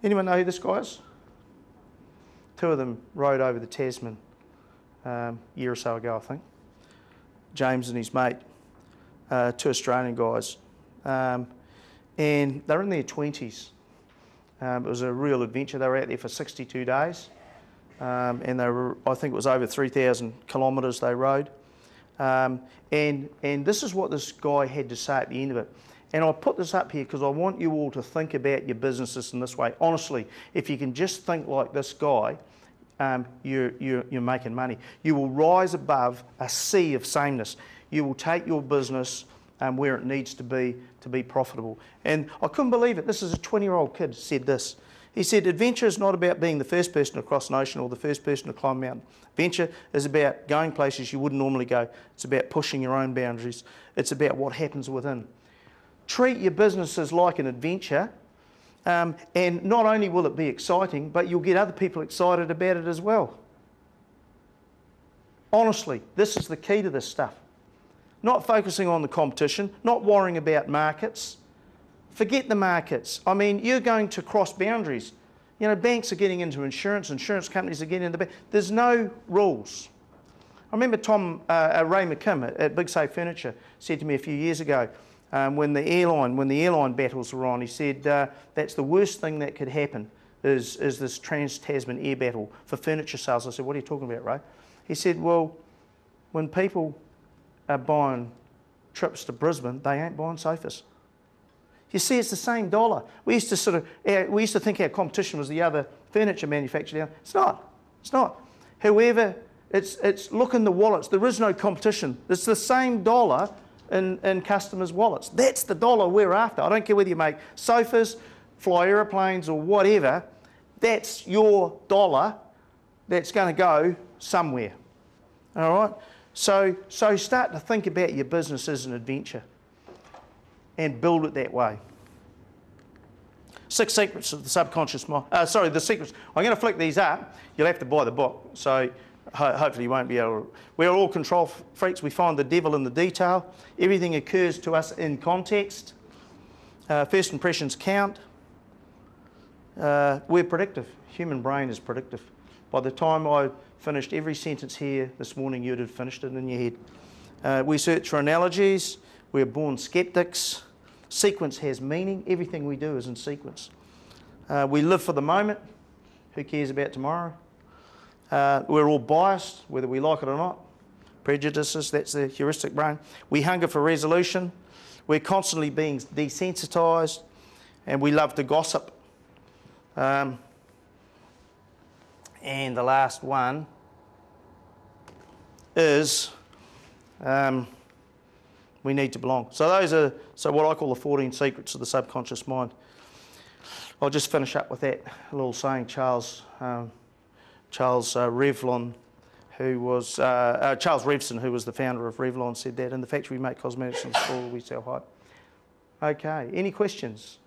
Anyone know who this guy is? Two of them rode over the Tasman a year or so ago, I think. James and his mate, two Australian guys. And they're in their 20s. It was a real adventure. They were out there for 62 days. And they were, I think it was over 3,000 kilometres they rode. And this is what this guy had to say at the end of it. And I put this up here because I want you all to think about your businesses in this way. Honestly, if you can just think like this guy, you're making money. You will rise above a sea of sameness. You will take your business where it needs to be profitable. And I couldn't believe it. This is a 20-year-old kid said this. He said, adventure is not about being the first person to cross an ocean or the first person to climb a mountain. Adventure is about going places you wouldn't normally go. It's about pushing your own boundaries. It's about what happens within. Treat your businesses like an adventure, and not only will it be exciting, but you'll get other people excited about it as well. Honestly, this is the key to this stuff. Not focusing on the competition, not worrying about markets. Forget the markets. I mean, you're going to cross boundaries. You know, banks are getting into insurance companies are getting into bank. There's no rules. I remember Ray McKim at Big Safe Furniture said to me a few years ago, when the airline battles were on, he said that's the worst thing that could happen is this trans-Tasman air battle for furniture sales. I said, what are you talking about, Ray? He said, well, when people are buying trips to Brisbane, they ain't buying sofas. You see, it's the same dollar. We used to think our competition was the other furniture manufacturer. It's not. It's not. However, it's look in the wallets. There is no competition. It's the same dollar in customers' wallets. That's the dollar we're after. I don't care whether you make sofas, fly aeroplanes, or whatever. That's your dollar that's going to go somewhere. All right? So start to think about your business as an adventure and build it that way. 6 secrets of the subconscious mind. The secrets. I'm going to flick these up. You'll have to buy the book. So hopefully you won't be able to. We're all control freaks. We find the devil in the detail. Everything occurs to us in context. First impressions count. We're predictive. Human brain is predictive. By the time I finished every sentence here this morning, you'd have finished it in your head. We search for analogies. We're born skeptics. Sequence has meaning. Everything we do is in sequence. We live for the moment. Who cares about tomorrow? We're all biased, whether we like it or not. Prejudices, that's the heuristic brain. We hunger for resolution. We're constantly being desensitised, and we love to gossip. And the last one is we need to belong. So those are what I call the 14 secrets of the subconscious mind. I'll just finish up with that little saying. Charles Revlon, who was Charles Revson, who was the founder of Revlon, said that in the factory we make cosmetics and the store we sell hype. Okay, any questions?